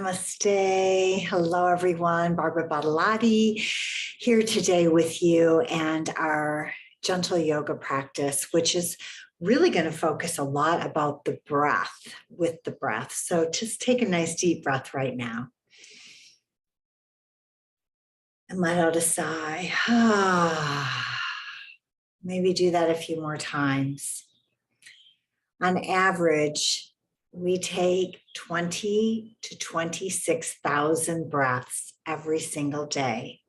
Namaste. Hello, everyone. Barbara Badolati here today with you and our gentle yoga practice, which is really going to focus a lot about the breath with the breath. So just take a nice deep breath right now. And let out a sigh. Maybe do that a few more times. On average, we take 20 to 26,000 breaths every single day.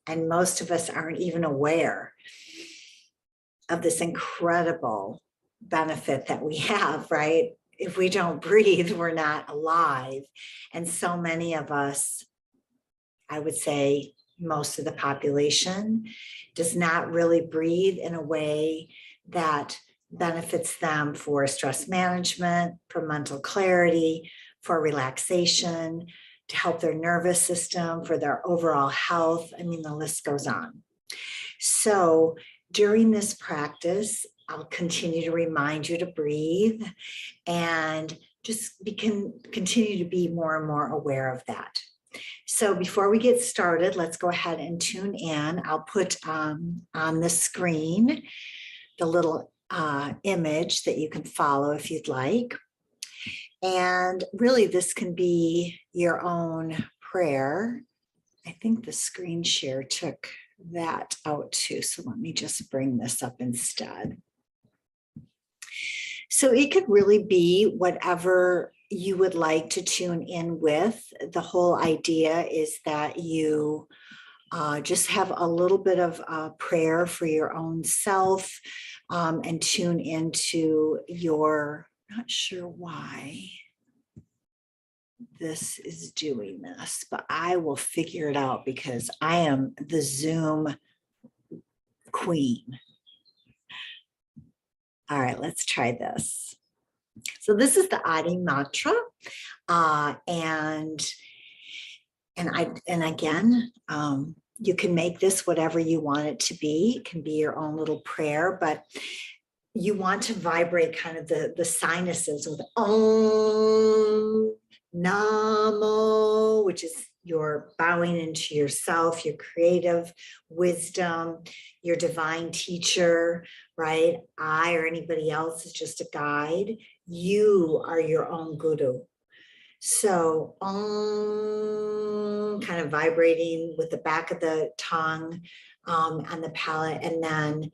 And most of us aren't even aware of this incredible benefit that we have, right? If we don't breathe, we're not alive. And so many of us, I would say most of the population, does not really breathe in a way that benefits them for stress management, for mental clarity, for relaxation, to help their nervous system, for their overall health. I mean, the list goes on. So during this practice, I'll continue to remind you to breathe and just continue to be more and more aware of that. So before we get started, let's go ahead and tune in. I'll put on the screen the little image that you can follow if you'd like. And really, this can be your own prayer. I think the screen share took that out too. So let me just bring this up instead. So it could really be whatever you would like to tune in with. The whole idea is that you just have a little bit of prayer for your own self and tune into your, not sure why this is doing this, but I will figure it out because I am the Zoom queen. All right, let's try this. So this is the Adi mantra, and again, you can make this whatever you want it to be. It can be your own little prayer, but you want to vibrate kind of the sinuses with Om, Namo, which is your bowing into yourself, your creative wisdom, your divine teacher, right? I or anybody else is just a guide. You are your own guru. So kind of vibrating with the back of the tongue on the palate, and then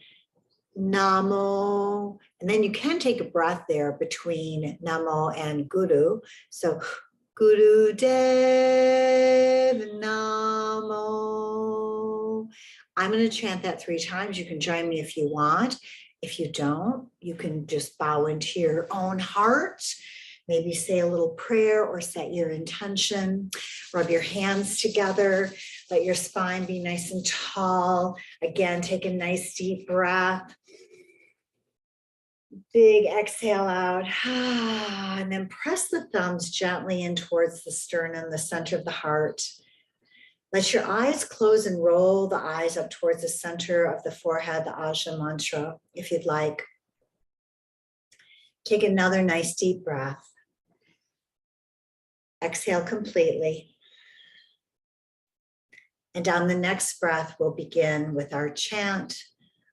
Namo. And then you can take a breath there between Namo and Guru. So Guru Dev Namo. I'm going to chant that 3 times. You can join me if you want. If you don't, you can just bow into your own heart. Maybe say a little prayer or set your intention. Rub your hands together. Let your spine be nice and tall. Again, take a nice deep breath. Big exhale out. And then press the thumbs gently in towards the sternum, the center of the heart. Let your eyes close and roll the eyes up towards the center of the forehead, the Ajna mantra, if you'd like. Take another nice deep breath. Exhale completely. And on the next breath, we'll begin with our chant,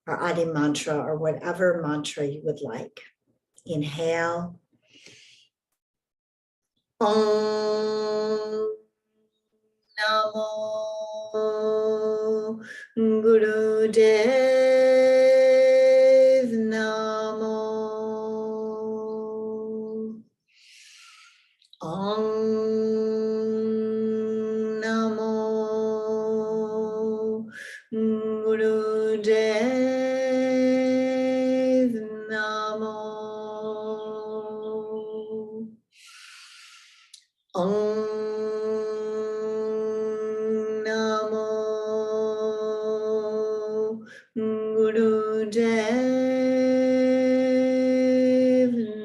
our Adi mantra, or whatever mantra you would like. Inhale. Om Namo Guru Dev Namo. Om Namo Guru Dev Namo. Om Namo Guru Dev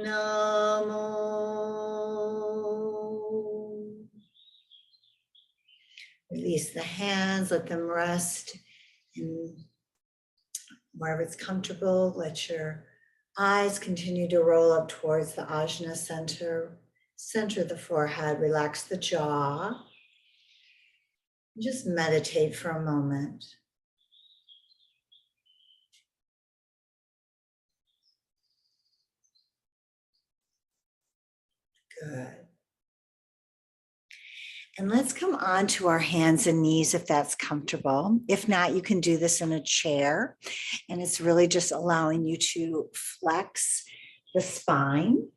Namo. Release the hands, let them rest in wherever it's comfortable. Let your eyes continue to roll up towards the Ajna center, Center the forehead, relax the jaw. Just meditate for a moment. Good. And let's come on to our hands and knees if that's comfortable. If not, you can do this in a chair. And it's really just allowing you to flex the spine.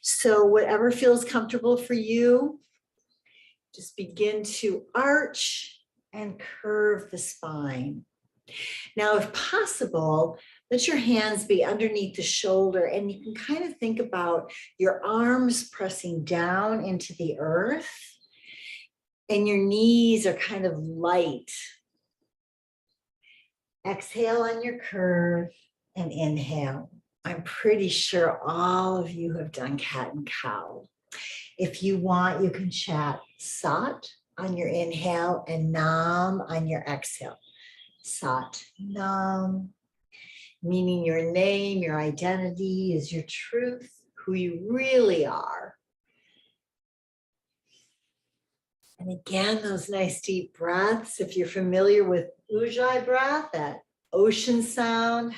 So whatever feels comfortable for you, just begin to arch and curve the spine. Now, if possible, let your hands be underneath the shoulder, and you can kind of think about your arms pressing down into the earth, and your knees are kind of light. Exhale on your curve and inhale. I'm pretty sure all of you have done cat and cow. If you want, you can chat Sat on your inhale and Nam on your exhale. Sat, Nam, meaning your name, your identity is your truth, who you really are. And again, those nice deep breaths. If you're familiar with Ujjayi breath, that ocean sound,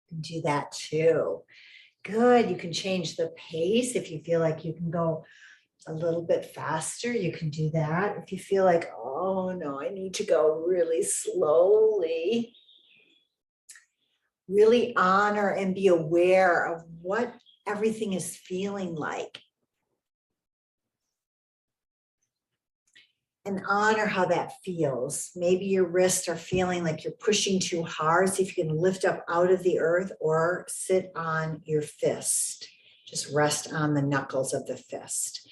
you can do that too. Good. You can change the pace. If you feel like you can go a little bit faster, you can do that. If you feel like, oh no, I need to go really slowly, really honor and be aware of what everything is feeling like. And honor how that feels. Maybe your wrists are feeling like you're pushing too hard. See if you can lift up out of the earth or sit on your fist. Just rest on the knuckles of the fist.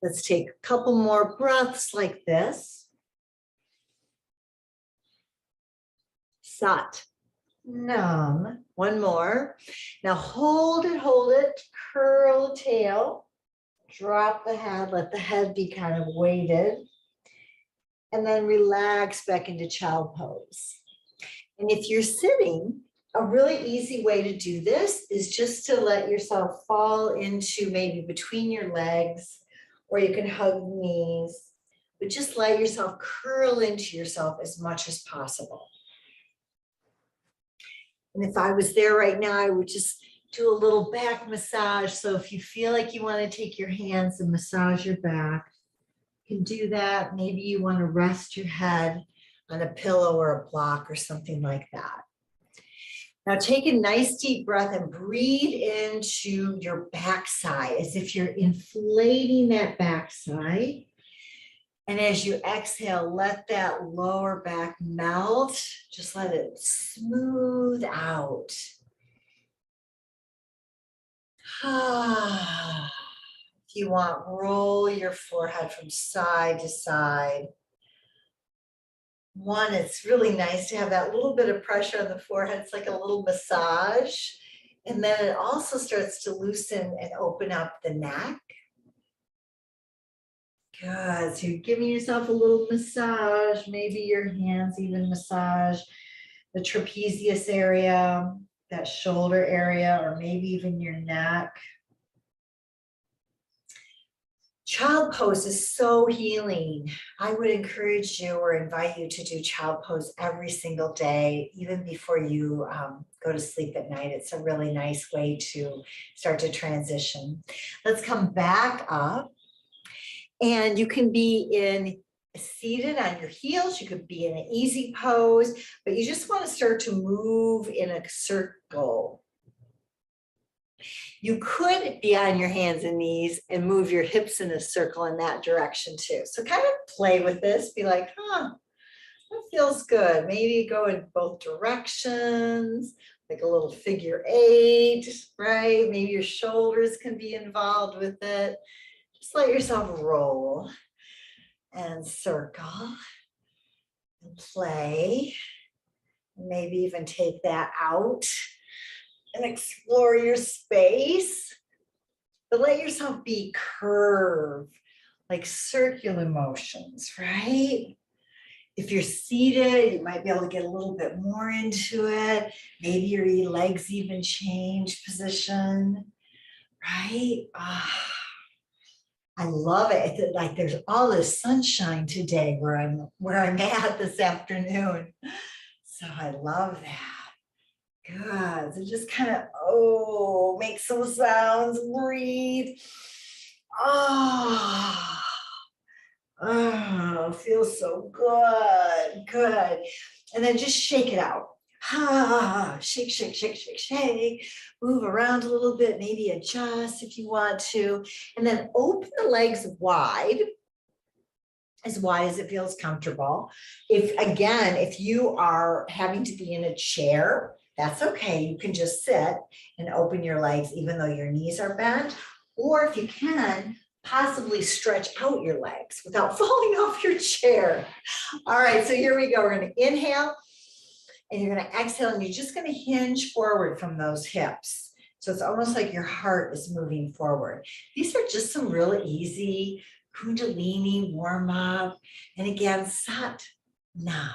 Let's take a couple more breaths like this. Sat, Nam. One more. Now hold it, curl the tail, drop the head, let the head be kind of weighted, and then relax back into child pose. And if you're sitting, a really easy way to do this is just to let yourself fall into maybe between your legs, or you can hug knees, but just let yourself curl into yourself as much as possible. And if I was there right now, I would just do a little back massage. So if you feel like you want to take your hands and massage your back, you can do that. Maybe you want to rest your head on a pillow or a block or something like that. Now take a nice deep breath and breathe into your backside as if you're inflating that backside. And as you exhale, let that lower back melt. Just let it smooth out. If you want, roll your forehead from side to side. One, it's really nice to have that little bit of pressure on the forehead. It's like a little massage. And then it also starts to loosen and open up the neck. Good. So you're giving yourself a little massage. Maybe your hands even massage the trapezius area, that shoulder area, or maybe even your neck. Child pose is so healing. I would encourage you or invite you to do child pose every single day, even before you go to sleep at night. It's a really nice way to start to transition. Let's come back up. And you can be in seated on your heels. You could be in an easy pose, but you just want to start to move in a circle. You could be on your hands and knees and move your hips in a circle in that direction too. So kind of play with this, be like, that feels good. Maybe go in both directions, like a little figure 8, right? Maybe your shoulders can be involved with it. Just let yourself roll and circle and play. Maybe even take that out and explore your space, but let yourself be curved, like circular motions, right? If you're seated, you might be able to get a little bit more into it. Maybe your legs even change position, right? I love it. It's like there's all this sunshine today where I'm at this afternoon. So I love that. Good. So just kind of, make some sounds, breathe. Feels so good. Good. And then just shake it out. Shake, shake, shake, shake, shake. Move around a little bit, maybe adjust if you want to. And then open the legs wide as it feels comfortable. If you are having to be in a chair, that's okay. You can just sit and open your legs even though your knees are bent. Or if you can, possibly stretch out your legs without falling off your chair. All right, so here we go. We're going to inhale and you're going to exhale and you're just going to hinge forward from those hips. So it's almost like your heart is moving forward. These are just some really easy Kundalini warm up. And again, sat, nam,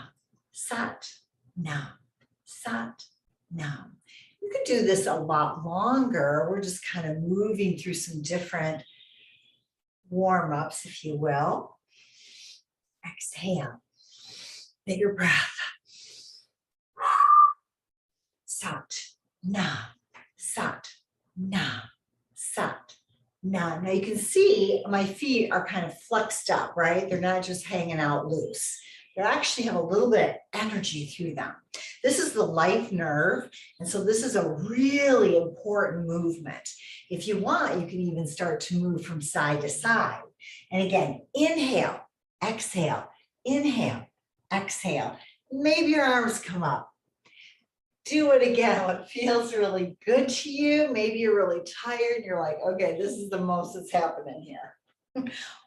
sat, nam, sat, nam. You can do this a lot longer. We're just kind of moving through some different warm ups, if you will. Exhale, bigger breath. Sat, nam, sat, nam, sat, nam. Now you can see my feet are kind of flexed up, right? They're not just hanging out loose. They actually have a little bit of energy through them. This is the life nerve. And so this is a really important movement. If you want, you can even start to move from side to side. And again, inhale, exhale, inhale, exhale. Maybe your arms come up. Do it again. What feels really good to you. Maybe you're really tired. And you're like, okay, this is the most that's happening here.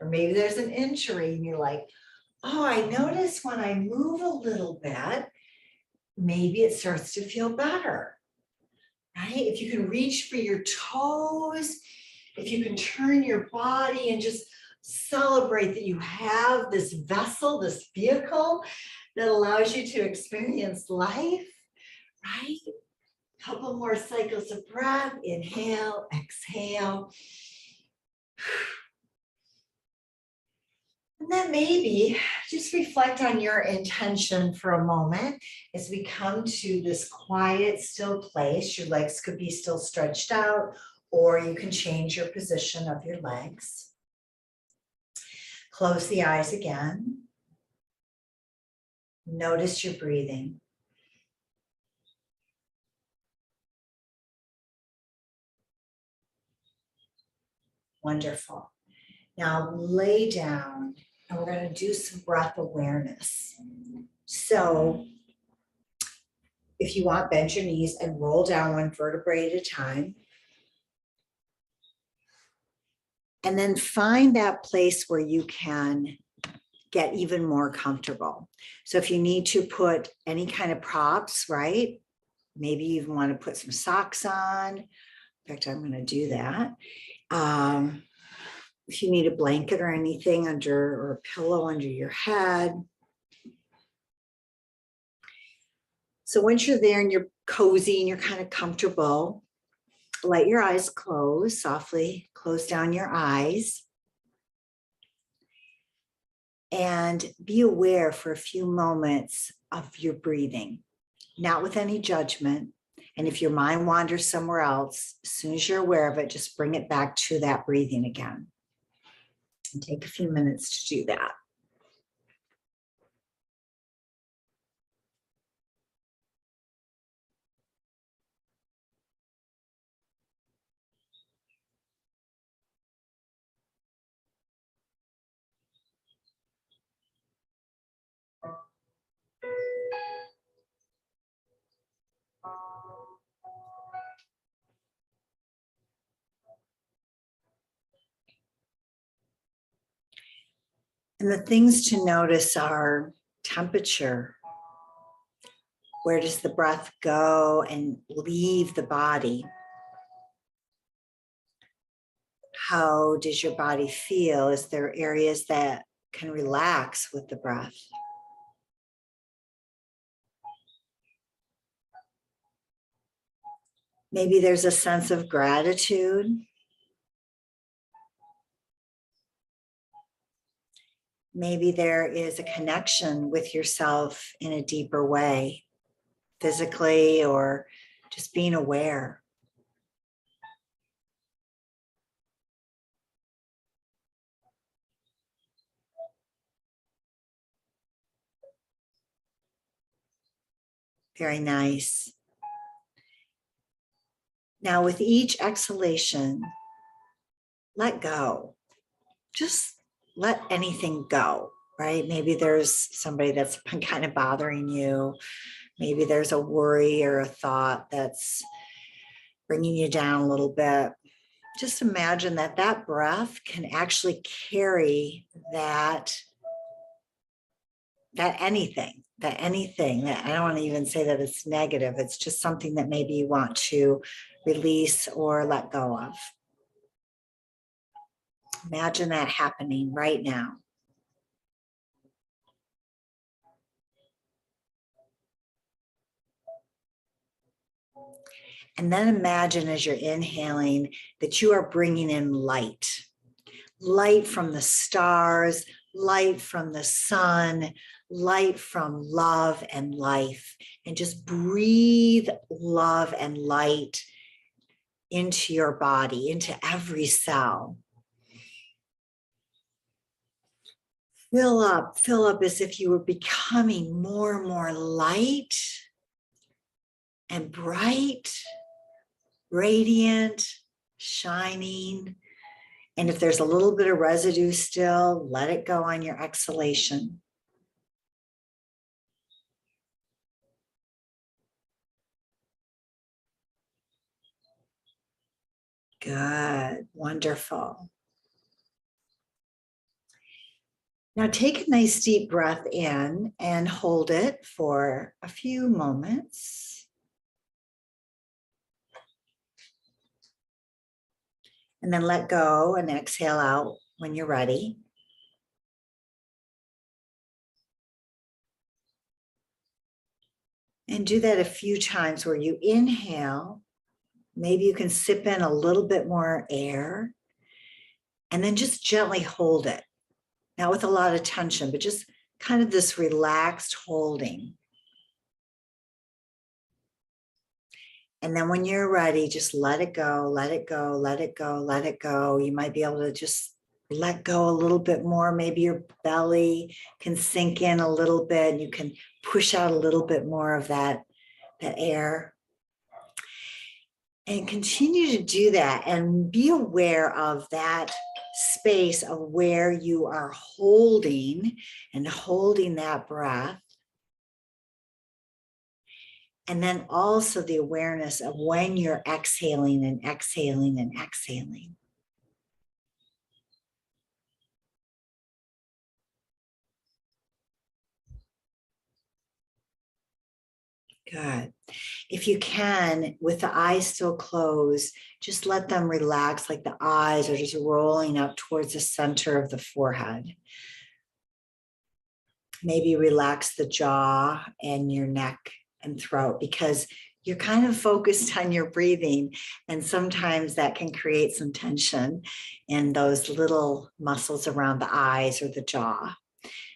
Or maybe there's an injury and you're like, I notice when I move a little bit, maybe it starts to feel better, right? If you can reach for your toes, if you can turn your body and just celebrate that you have this vessel, this vehicle that allows you to experience life, right? A couple more cycles of breath. Inhale, exhale. And then maybe just reflect on your intention for a moment as we come to this quiet, still place. Your legs could be still stretched out, or you can change your position of your legs. Close the eyes again. Notice your breathing. Wonderful. Now lay down and we're going to do some breath awareness. So if you want, bend your knees and roll down one vertebrae at a time. And then find that place where you can get even more comfortable. So if you need to put any kind of props, right? Maybe you even want to put some socks on. In fact, I'm going to do that. If you need a blanket or anything under, or a pillow under your head. So once you're there and you're cozy and you're kind of comfortable, let your eyes close, softly close down your eyes. And be aware for a few moments of your breathing, not with any judgment. And if your mind wanders somewhere else, as soon as you're aware of it, just bring it back to that breathing again. And take a few minutes to do that. And the things to notice are temperature. Where does the breath go and leave the body? How does your body feel? Is there areas that can relax with the breath? Maybe there's a sense of gratitude. Maybe there is a connection with yourself in a deeper way, physically or just being aware. Very nice. Now, with each exhalation, let go. Just let anything go, right? Maybe there's somebody that's been kind of bothering you. Maybe there's a worry or a thought that's bringing you down a little bit. Just imagine that that breath can actually carry that anything that I don't want to even say that it's negative. It's just something that maybe you want to release or let go of. Imagine that happening right now. And then imagine as you're inhaling that you are bringing in light, light from the stars, light from the sun, light from love and life, and just breathe love and light into your body, into every cell. Fill up as if you were becoming more and more light and bright, radiant, shining. And if there's a little bit of residue still, let it go on your exhalation. Good, wonderful. Now take a nice deep breath in and hold it for a few moments. And then let go and exhale out when you're ready. And do that a few times where you inhale. Maybe you can sip in a little bit more air and then just gently hold it. Not with a lot of tension, but just kind of this relaxed holding. And then when you're ready, just let it go, let it go, let it go, let it go. You might be able to just let go a little bit more. Maybe your belly can sink in a little bit and you can push out a little bit more of that air. And continue to do that and be aware of that space of where you are holding and holding that breath. And then also the awareness of when you're exhaling and exhaling and exhaling. Good. If you can, with the eyes still closed, just let them relax, like the eyes are just rolling up towards the center of the forehead. Maybe relax the jaw and your neck and throat because you're kind of focused on your breathing. And sometimes that can create some tension in those little muscles around the eyes or the jaw.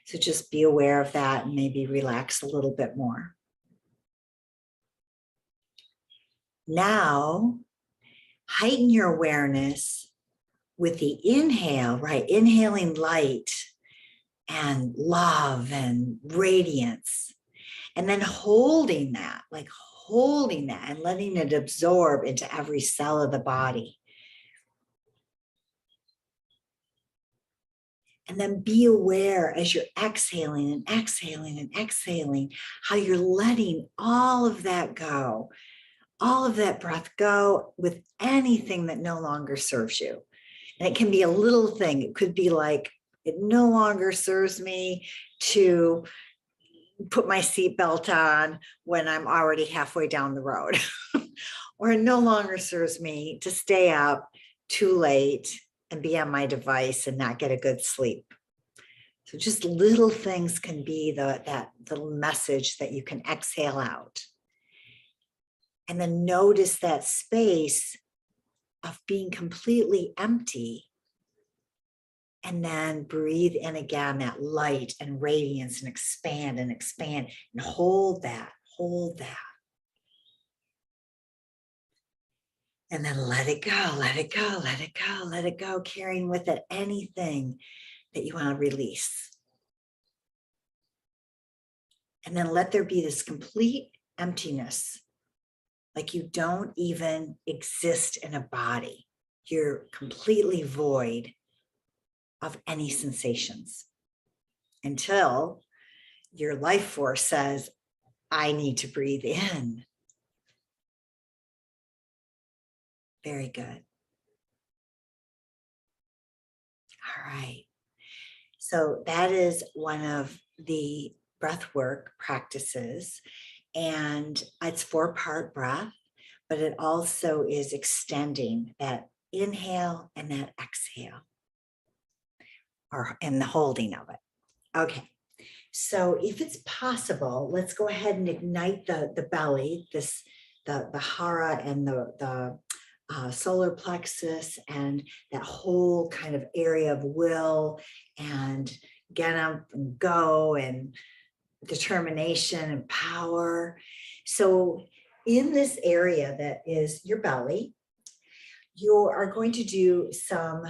So just be aware of that and maybe relax a little bit more. Now, heighten your awareness with the inhale, right? Inhaling light and love and radiance. And then holding that, like holding that and letting it absorb into every cell of the body. And then be aware as you're exhaling and exhaling and exhaling, how you're letting all of that go. All of that breath go with anything that no longer serves you. And it can be a little thing. It could be like, it no longer serves me to put my seatbelt on when I'm already halfway down the road. Or it no longer serves me to stay up too late and be on my device and not get a good sleep. So just little things can be that little message that you can exhale out. And then notice that space of being completely empty. And then breathe in again, that light and radiance, and expand and hold that, hold that. And then let it go, let it go, let it go, let it go, carrying with it anything that you want to release. And then let there be this complete emptiness, like you don't even exist in a body. You're completely void of any sensations until your life force says, I need to breathe in. Very good. All right. So that is one of the breath work practices, and it's 4-part breath, but it also is extending that inhale and that exhale, and the holding of it. Okay. So if it's possible, let's go ahead and ignite the belly, the hara and the solar plexus, and that whole kind of area of will and get up and go and determination and power. So in this area that is your belly, you are going to do some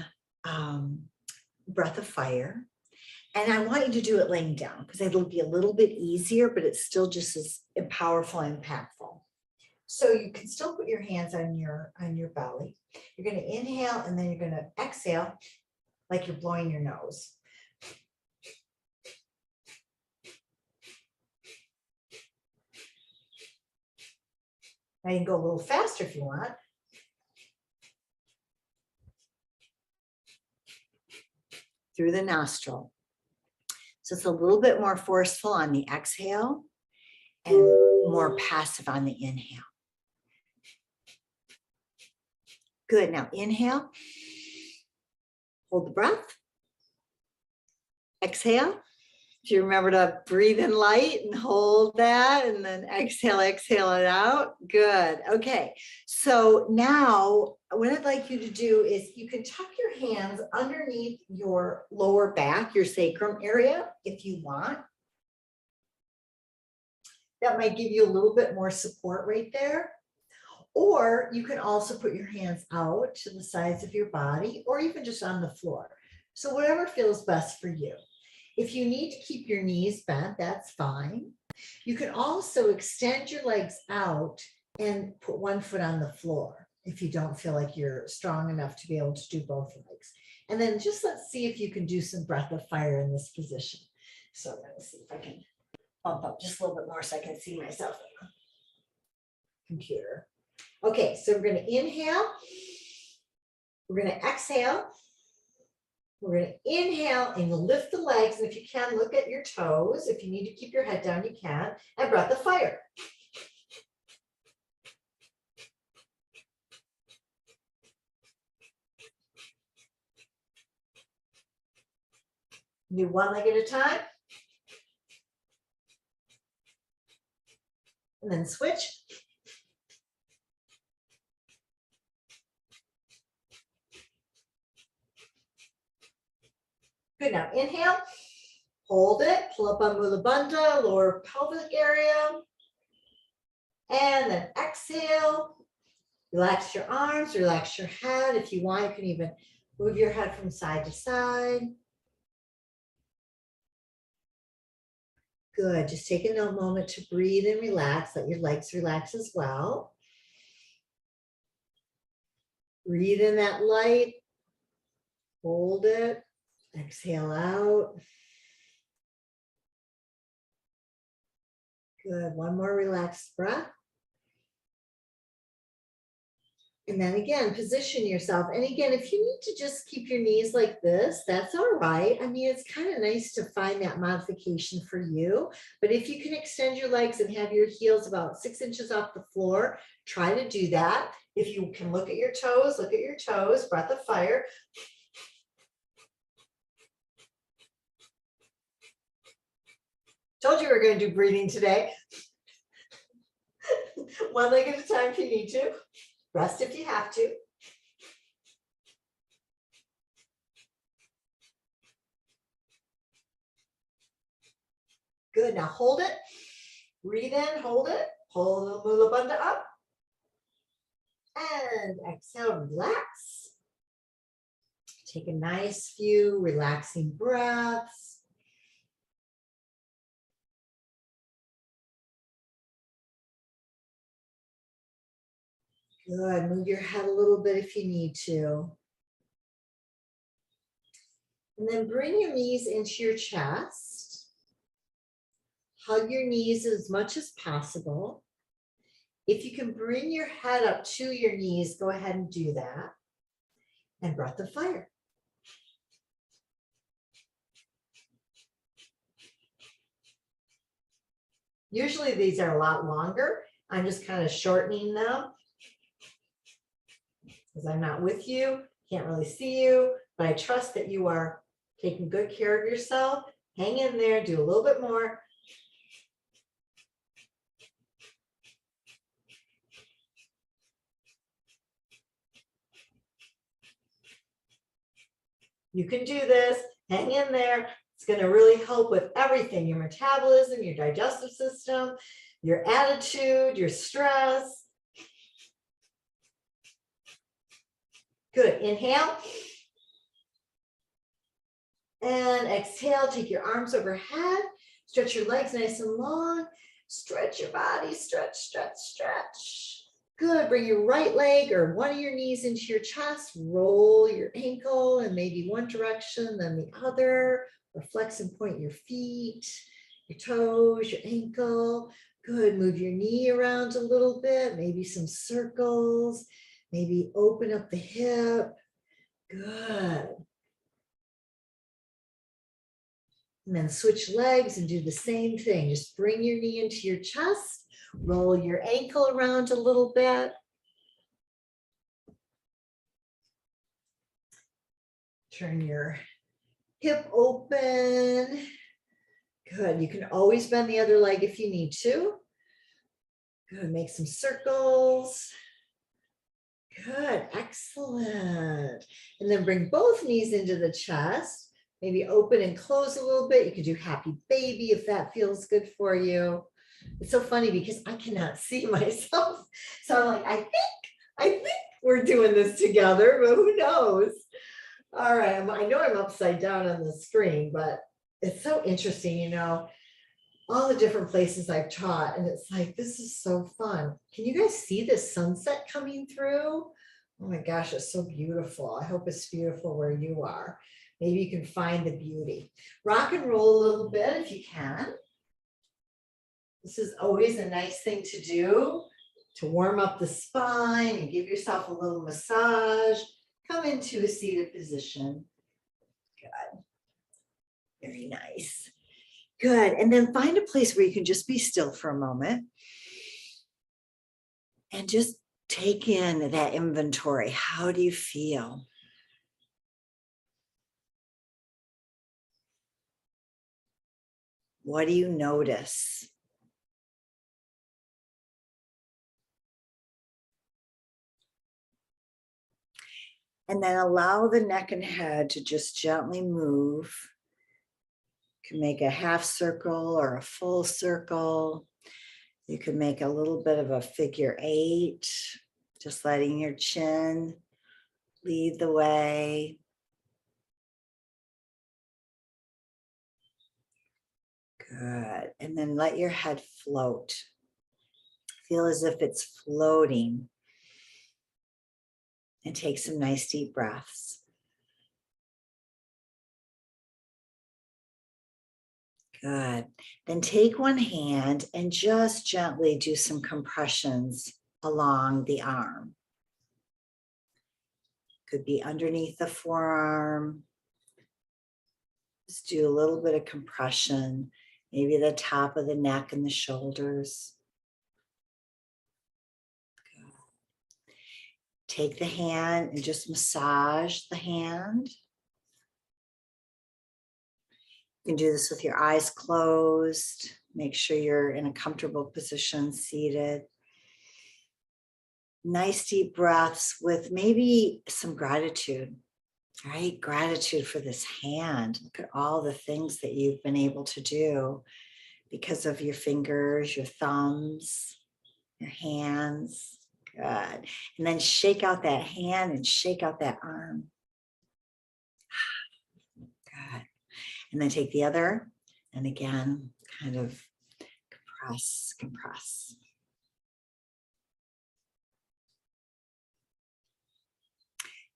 breath of fire. And I want you to do it laying down because it'll be a little bit easier, but it's still just as powerful and impactful. So you can still put your hands on your belly. You're going to inhale, and then you're going to exhale like you're blowing your nose. Now you can go a little faster if you want. Through the nostril. So it's a little bit more forceful on the exhale and more passive on the inhale. Good. Now inhale. Hold the breath. Exhale. If you remember to breathe in light and hold that, and then exhale it out. Good. Okay. So now what I'd like you to do is you can tuck your hands underneath your lower back, your sacrum area, if you want. That might give you a little bit more support right there. Or you can also put your hands out to the sides of your body, or even just on the floor. So whatever feels best for you. If you need to keep your knees bent, that's fine. You can also extend your legs out and put one foot on the floor if you don't feel like you're strong enough to be able to do both legs. And then just let's see if you can do some breath of fire in this position. So let me see if I can bump up just a little bit more so I can see myself on the computer. Okay, so we're going to inhale. We're going to exhale. We're going to inhale and lift the legs. And if you can, look at your toes. If you need to keep your head down, you can. And breath of fire. Do one leg at a time. And then switch. Good. Now inhale. Hold it. Pull up on Mula Bandha, lower pelvic area. And then exhale. Relax your arms, relax your head. If you want, you can even move your head from side to side. Good. Just take a moment to breathe and relax. Let your legs relax as well. Breathe in that light. Hold it. Exhale out. Good. One more relaxed breath. And then again, position yourself. And again, if you need to just keep your knees like this, that's all right. I mean, it's kind of nice to find that modification for you. But if you can extend your legs and have your heels about 6 inches off the floor, try to do that. If you can look at your toes, look at your toes, breath of fire. Told you we were going to do breathing today. One leg at a time if you need to. Rest if you have to. Good, now hold it. Breathe in, hold it. Pull the Mula Bandha up. And exhale, relax. Take a nice few relaxing breaths. Good, move your head a little bit if you need to. And then bring your knees into your chest. Hug your knees as much as possible. If you can bring your head up to your knees, go ahead and do that. And breath of fire. Usually these are a lot longer. I'm just kind of shortening them because I'm not with you, can't really see you, but I trust that you are taking good care of yourself. Hang in there, do a little bit more. You can do this, hang in there. It's going to really help with everything, your metabolism, your digestive system, your attitude, your stress. Good, inhale. And exhale, take your arms overhead, stretch your legs nice and long, stretch your body, stretch, stretch, stretch. Good, bring your right leg or one of your knees into your chest, roll your ankle in maybe one direction, then the other, or flex and point your feet, your toes, your ankle. Good, move your knee around a little bit, maybe some circles, maybe open up the hip. Good. And then switch legs and do the same thing. Just bring your knee into your chest, roll your ankle around a little bit. Turn your hip open. Good, you can always bend the other leg if you need to. Good, make some circles. Good, excellent. And then bring both knees into the chest. Maybe open and close a little bit. You could do happy baby if that feels good for you. It's so funny because I cannot see myself. So I'm like, I think we're doing this together, but who knows? All right, I know I'm upside down on the screen, but it's so interesting, you know, all the different places I've taught, and it's like, this is so fun. Can you guys see this sunset coming through? Oh my gosh, it's so beautiful. I hope it's beautiful where you are. Maybe you can find the beauty. Rock and roll a little bit if you can. This is always a nice thing to do to warm up the spine and give yourself a little massage. Come into a seated position. Good. Very nice. Good. And then find a place where you can just be still for a moment and just take in that inventory. How do you feel? What do you notice? And then allow the neck and head to just gently move. You can make a half circle or a full circle. You can make a little bit of a figure 8, just letting your chin lead the way. Good. And then let your head float. Feel as if it's floating. And take some nice deep breaths. Good. Then take one hand and just gently do some compressions along the arm. Could be underneath the forearm. Just do a little bit of compression, maybe the top of the neck and the shoulders. Good. Take the hand and just massage the hand. You can do this with your eyes closed. Make sure you're in a comfortable position, seated. Nice deep breaths with maybe some gratitude, right? Gratitude for this hand. Look at all the things that you've been able to do because of your fingers, your thumbs, your hands. Good. And then shake out that hand and shake out that arm. Good. And then take the other, and again, kind of compress, compress.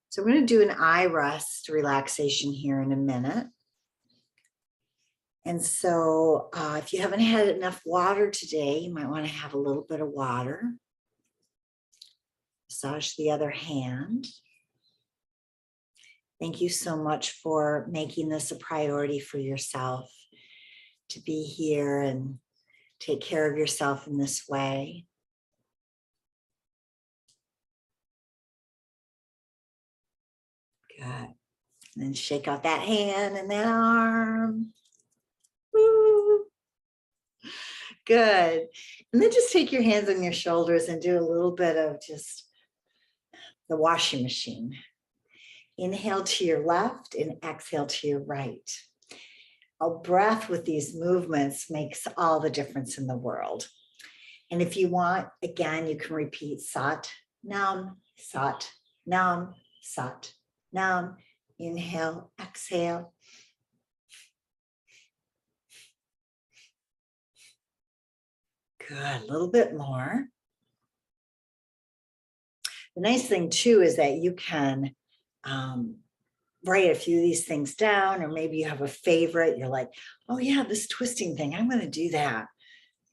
So we're going to do an iREST relaxation here in a minute. And so if you haven't had enough water today, you might want to have a little bit of water. Massage the other hand. Thank you so much for making this a priority for yourself to be here and take care of yourself in this way. Good. And then shake out that hand and that arm. Woo. Good. And then just take your hands on your shoulders and do a little bit of just the washing machine. Inhale to your left and exhale to your right. A breath with these movements makes all the difference in the world. And if you want, again, you can repeat sat, nam, sat, nam, sat, nam. Inhale, exhale. Good, a little bit more. The nice thing too is that you can write a few of these things down, or maybe you have a favorite. You're like, oh yeah, this twisting thing, I'm going to do that.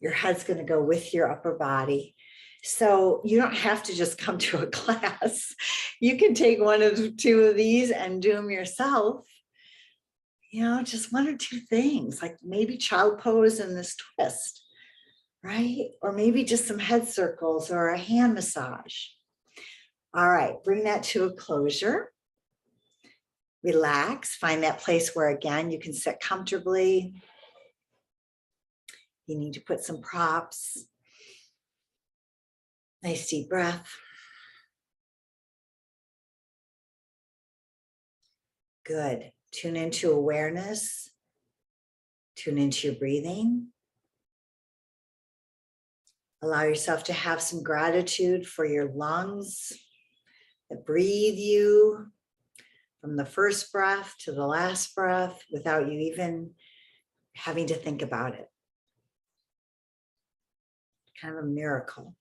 Your head's going to go with your upper body. So you don't have to just come to a class. You can take one of two of these and do them yourself. You know, just one or two things, like maybe child pose and this twist, right? Or maybe just some head circles or a hand massage. All right, bring that to a closure. Relax, find that place where, again, you can sit comfortably. You need to put some props. Nice deep breath. Good. Tune into awareness. Tune into your breathing. Allow yourself to have some gratitude for your lungs that breathe you from the first breath to the last breath without you even having to think about it. Kind of a miracle.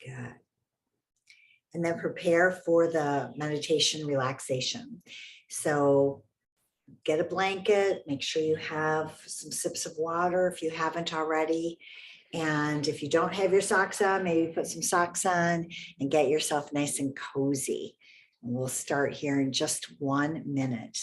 Good. And then prepare for the meditation relaxation. So get a blanket, make sure you have some sips of water if you haven't already. And if you don't have your socks on, maybe put some socks on and get yourself nice and cozy. And we'll start here in just 1 minute.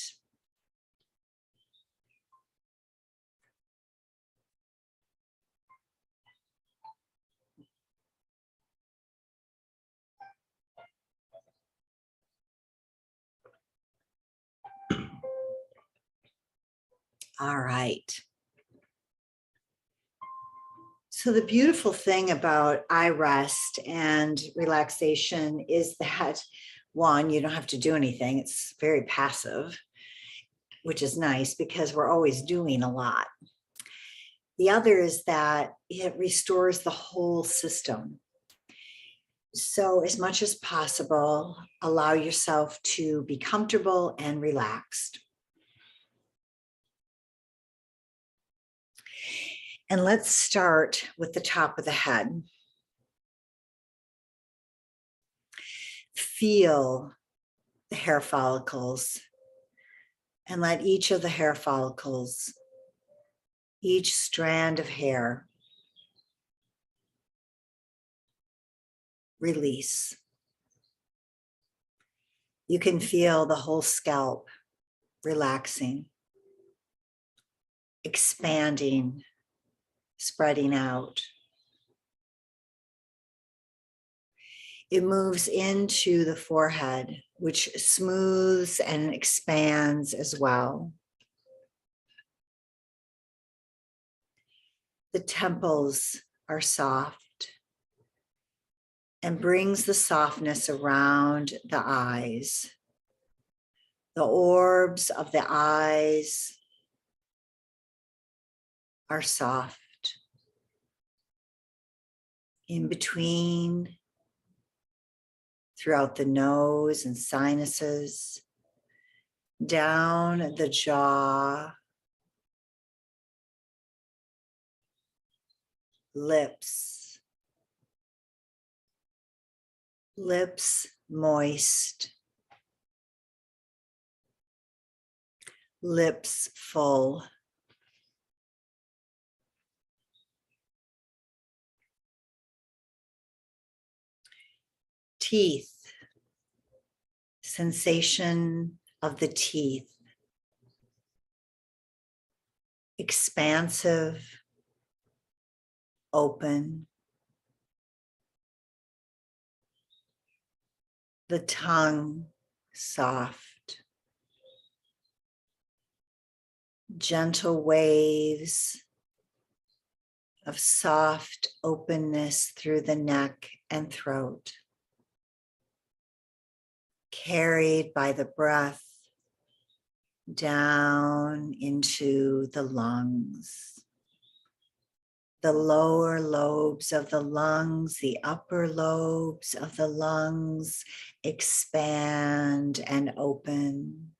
All right. So the beautiful thing about iREST and relaxation is that, one, you don't have to do anything. It's very passive, which is nice because we're always doing a lot. The other is that it restores the whole system. So as much as possible, allow yourself to be comfortable and relaxed. And let's start with the top of the head. Feel the hair follicles and let each of the hair follicles, each strand of hair, release. You can feel the whole scalp relaxing, expanding, spreading out. It moves into the forehead, which smooths and expands as well. The temples are soft and brings the softness around the eyes. The orbs of the eyes are soft. In between, throughout the nose and sinuses, down the jaw, lips moist, lips full. Teeth, sensation of the teeth, expansive, open. The tongue, soft. Gentle waves of soft openness through the neck and throat, carried by the breath down into the lungs. The lower lobes of the lungs, the upper lobes of the lungs expand and open.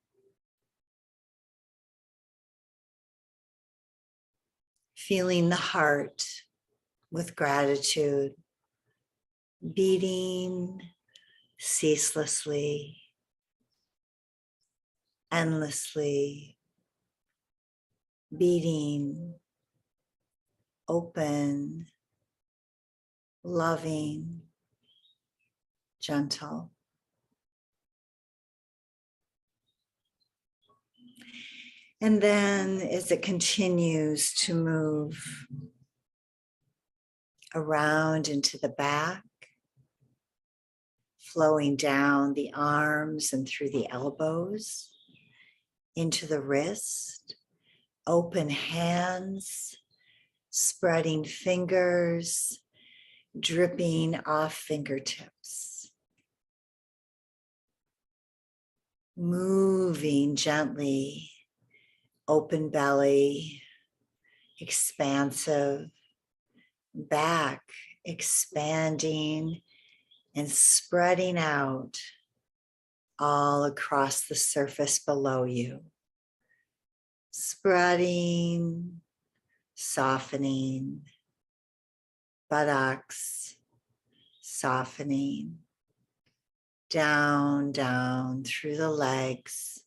Feeling the heart with gratitude, beating ceaselessly, endlessly, beating, open, loving, gentle. And then as it continues to move around into the back, flowing down the arms and through the elbows, into the wrist, open hands, spreading fingers, dripping off fingertips. Moving gently, open belly, expansive, back expanding and spreading out all across the surface below you. Spreading, softening, buttocks, softening, down, down through the legs,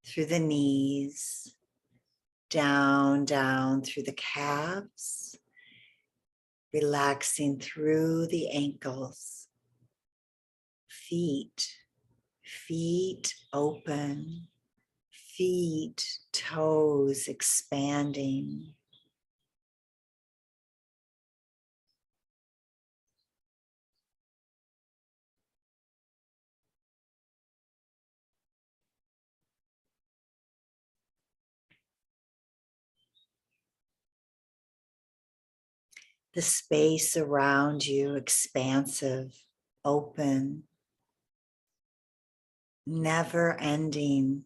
through the knees, down, down through the calves, relaxing through the ankles, feet open, feet, toes expanding. The space around you expansive, open, never ending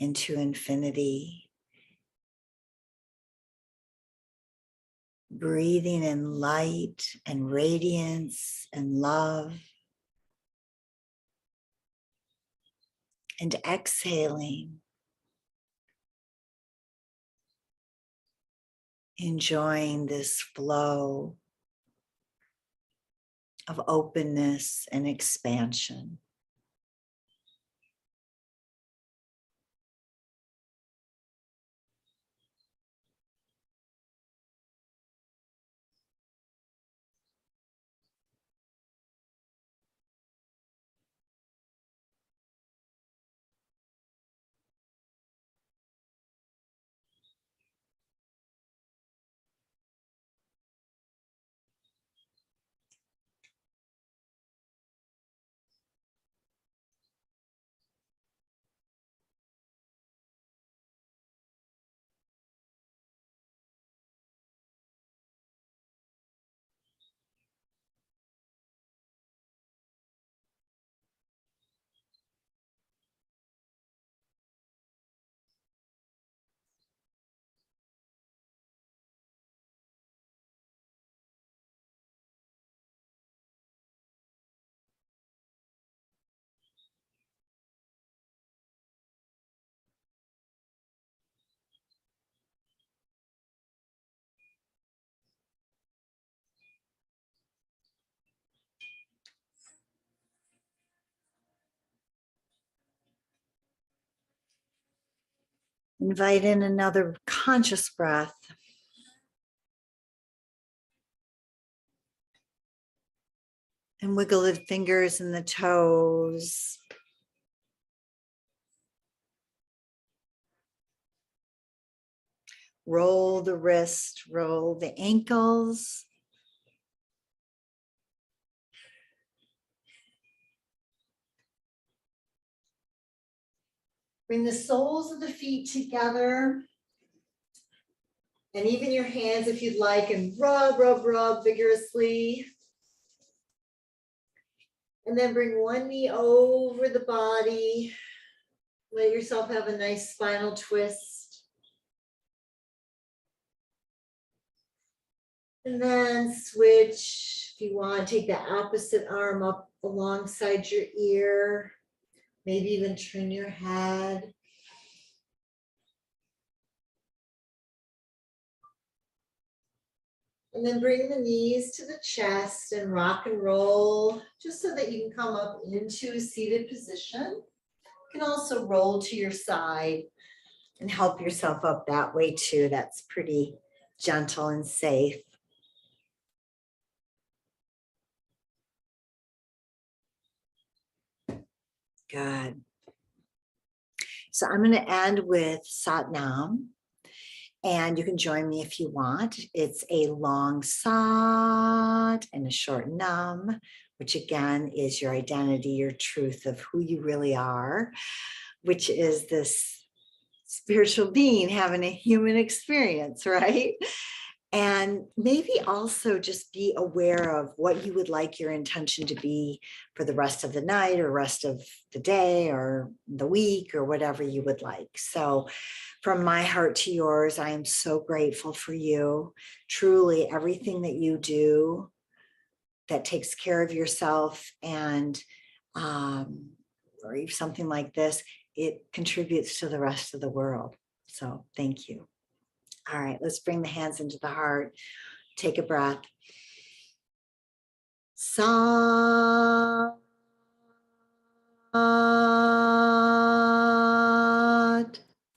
into infinity. Breathing in light and radiance and love. And exhaling, enjoying this flow of openness and expansion. Invite in another conscious breath. And wiggle the fingers and the toes. Roll the wrist, roll the ankles. Bring the soles of the feet together. And even your hands if you'd like, and rub, rub, rub vigorously. And then bring one knee over the body. Let yourself have a nice spinal twist. And then switch. If you want, take the opposite arm up alongside your ear. Maybe even turn your head. And then bring the knees to the chest and rock and roll, just so that you can come up into a seated position. You can also roll to your side and help yourself up that way too. That's pretty gentle and safe. Good. So I'm going to end with Sat Nam. And you can join me if you want. It's a long Sat and a short Nam, which again is your identity, your truth of who you really are, which is this spiritual being having a human experience, right? And maybe also just be aware of what you would like your intention to be for the rest of the night or rest of the day or the week or whatever you would like. So from my heart to yours, I am so grateful for you. Truly, everything that you do that takes care of yourself and or even something like this, it contributes to the rest of the world. So thank you. All right, let's bring the hands into the heart. Take a breath. Sat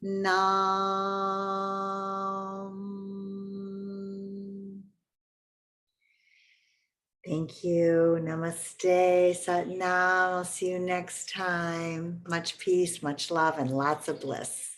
Nam. Thank you. Namaste. Sat Nam. I'll see you next time. Much peace, much love, and lots of bliss.